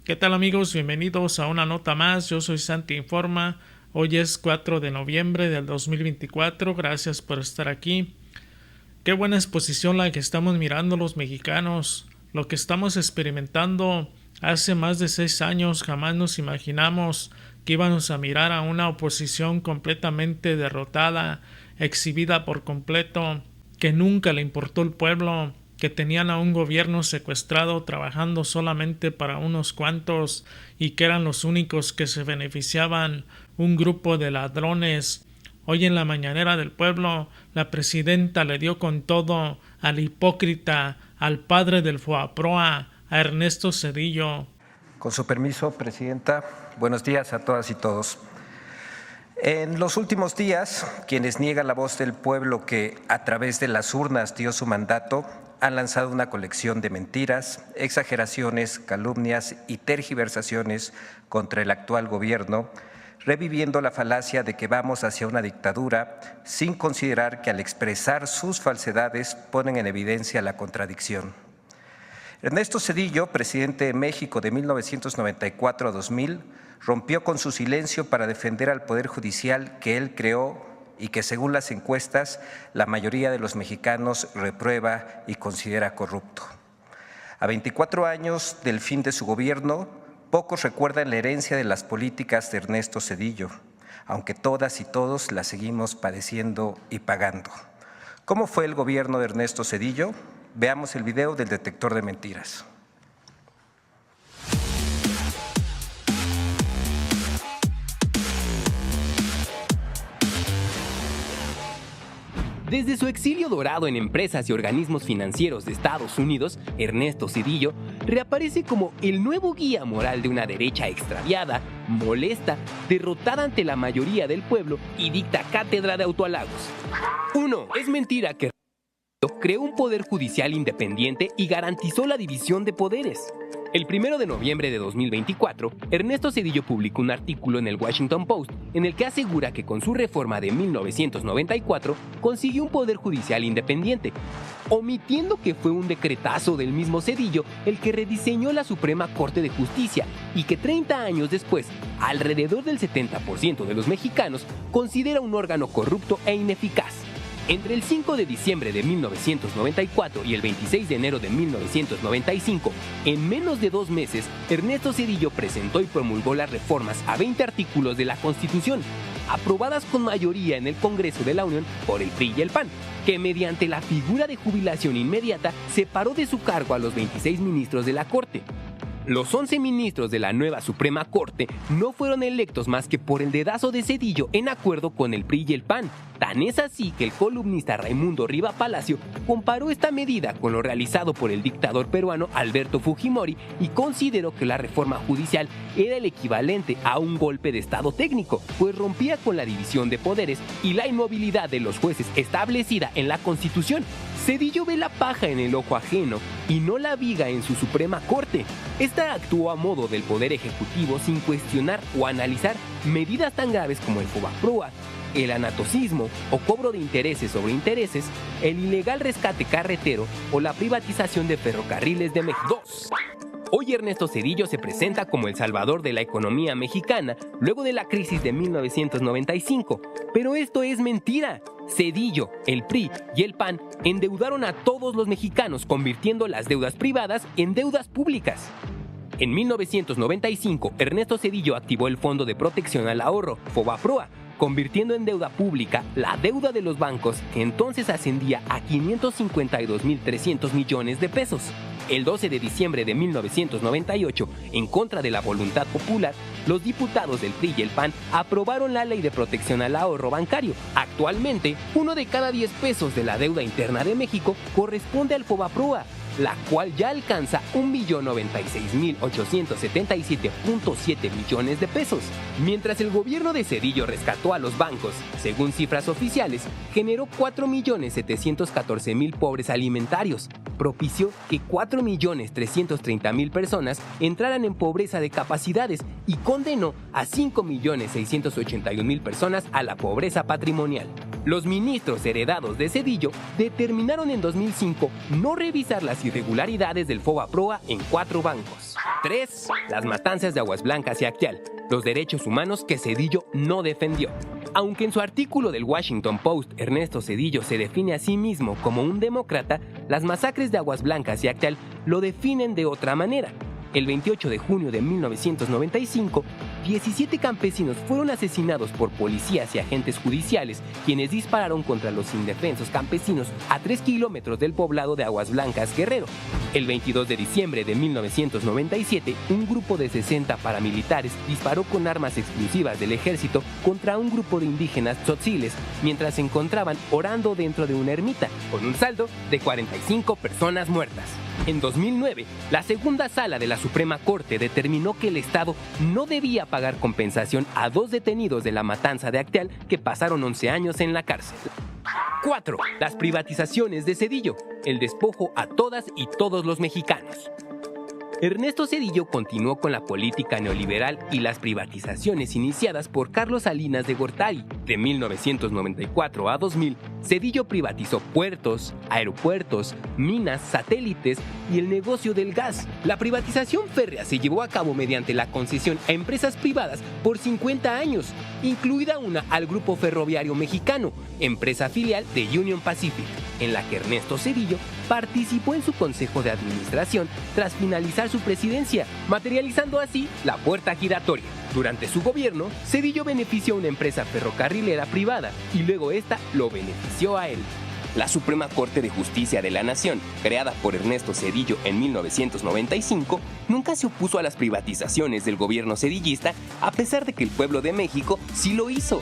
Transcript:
¿Qué tal amigos? Bienvenidos a una nota más. Yo soy Santi Informa. Hoy es 4 de noviembre del 2024. Gracias por estar aquí. Qué buena exposición la que estamos mirando los mexicanos. Lo que estamos experimentando hace más de 6 años, jamás nos imaginamos que íbamos a mirar a una oposición completamente derrotada, exhibida por completo, que nunca le importó el pueblo, que tenían a un gobierno secuestrado trabajando solamente para unos cuantos y que eran los únicos que se beneficiaban, un grupo de ladrones. Hoy en la mañanera del pueblo, la presidenta le dio con todo al hipócrita, al padre del FOBAPROA, a Ernesto Zedillo. Con su permiso, presidenta, buenos días a todas y todos. En los últimos días, quienes niegan la voz del pueblo que a través de las urnas dio su mandato, han lanzado una colección de mentiras, exageraciones, calumnias y tergiversaciones contra el actual gobierno, reviviendo la falacia de que vamos hacia una dictadura, sin considerar que al expresar sus falsedades ponen en evidencia la contradicción. Ernesto Zedillo, presidente de México de 1994 a 2000, rompió con su silencio para defender al Poder Judicial que él creó y que, según las encuestas, la mayoría de los mexicanos reprueba y considera corrupto. A 24 años del fin de su gobierno, pocos recuerdan la herencia de las políticas de Ernesto Zedillo, aunque todas y todos la seguimos padeciendo y pagando. ¿Cómo fue el gobierno de Ernesto Zedillo? Veamos el video del detector de mentiras. Desde su exilio dorado en empresas y organismos financieros de Estados Unidos, Ernesto Zedillo reaparece como el nuevo guía moral de una derecha extraviada, molesta, derrotada ante la mayoría del pueblo y dicta cátedra de autohalagos. 1. Es mentira que creó un poder judicial independiente y garantizó la división de poderes. El 1 de noviembre de 2024, Ernesto Zedillo publicó un artículo en el Washington Post en el que asegura que con su reforma de 1994 consiguió un poder judicial independiente, omitiendo que fue un decretazo del mismo Zedillo el que rediseñó la Suprema Corte de Justicia y que 30 años después, alrededor del 70% de los mexicanos considera un órgano corrupto e ineficaz. Entre el 5 de diciembre de 1994 y el 26 de enero de 1995, en menos de 2 meses, Ernesto Zedillo presentó y promulgó las reformas a 20 artículos de la Constitución, aprobadas con mayoría en el Congreso de la Unión por el PRI y el PAN, que mediante la figura de jubilación inmediata separó de su cargo a los 26 ministros de la Corte. Los 11 ministros de la nueva Suprema Corte no fueron electos más que por el dedazo de Zedillo en acuerdo con el PRI y el PAN. Tan es así que el columnista Raimundo Riva Palacio comparó esta medida con lo realizado por el dictador peruano Alberto Fujimori y consideró que la reforma judicial era el equivalente a un golpe de Estado técnico, pues rompía con la división de poderes y la inmovilidad de los jueces establecida en la Constitución. Zedillo ve la paja en el ojo ajeno y no la viga en su Suprema Corte. Esta actuó a modo del Poder Ejecutivo sin cuestionar o analizar medidas tan graves como el FOBAPROA, el anatocismo o cobro de intereses sobre intereses, el ilegal rescate carretero o la privatización de ferrocarriles de México. 2. Hoy Ernesto Zedillo se presenta como el salvador de la economía mexicana luego de la crisis de 1995, pero esto es mentira. Zedillo, el PRI y el PAN endeudaron a todos los mexicanos convirtiendo las deudas privadas en deudas públicas. En 1995, Ernesto Zedillo activó el Fondo de Protección al Ahorro, FOBAPROA, convirtiendo en deuda pública la deuda de los bancos, que entonces ascendía a 552.300 millones de pesos. El 12 de diciembre de 1998, en contra de la voluntad popular, los diputados del PRI y el PAN aprobaron la Ley de Protección al Ahorro Bancario. Actualmente, 1 de cada 10 pesos de la deuda interna de México corresponde al FOBAPROA, la cual ya alcanza 1.096.877.7 millones de pesos. Mientras el gobierno de Zedillo rescató a los bancos, según cifras oficiales, generó 4.714.000 pobres alimentarios, propició que 4.330.000 personas entraran en pobreza de capacidades y condenó a 5.681.000 personas a la pobreza patrimonial. Los ministros heredados de Zedillo determinaron en 2005 no revisar las irregularidades del FOBAPROA en 4 bancos. 3. Las matanzas de Aguas Blancas y Acteal, los derechos humanos que Zedillo no defendió. Aunque en su artículo del Washington Post Ernesto Zedillo se define a sí mismo como un demócrata, las masacres de Aguas Blancas y Acteal lo definen de otra manera. El 28 de junio de 1995, 17 campesinos fueron asesinados por policías y agentes judiciales, quienes dispararon contra los indefensos campesinos a 3 kilómetros del poblado de Aguas Blancas, Guerrero. El 22 de diciembre de 1997, un grupo de 60 paramilitares disparó con armas exclusivas del ejército contra un grupo de indígenas tzotziles, mientras se encontraban orando dentro de una ermita, con un saldo de 45 personas muertas. En 2009, la segunda sala de la Suprema Corte determinó que el Estado no debía pagar compensación a 2 detenidos de la matanza de Acteal que pasaron 11 años en la cárcel. 4. Las privatizaciones de Zedillo, el despojo a todas y todos los mexicanos. Ernesto Zedillo continuó con la política neoliberal y las privatizaciones iniciadas por Carlos Salinas de Gortari. De 1994 a 2000, Zedillo privatizó puertos, aeropuertos, minas, satélites y el negocio del gas. La privatización férrea se llevó a cabo mediante la concesión a empresas privadas por 50 años, incluida una al Grupo Ferroviario Mexicano, empresa filial de Union Pacific, en la que Ernesto Zedillo participó en su consejo de administración tras finalizar su presidencia, materializando así la puerta giratoria. Durante su gobierno, Zedillo benefició a una empresa ferrocarrilera privada y luego esta lo benefició a él. La Suprema Corte de Justicia de la Nación, creada por Ernesto Zedillo en 1995, nunca se opuso a las privatizaciones del gobierno zedillista, a pesar de que el pueblo de México sí lo hizo.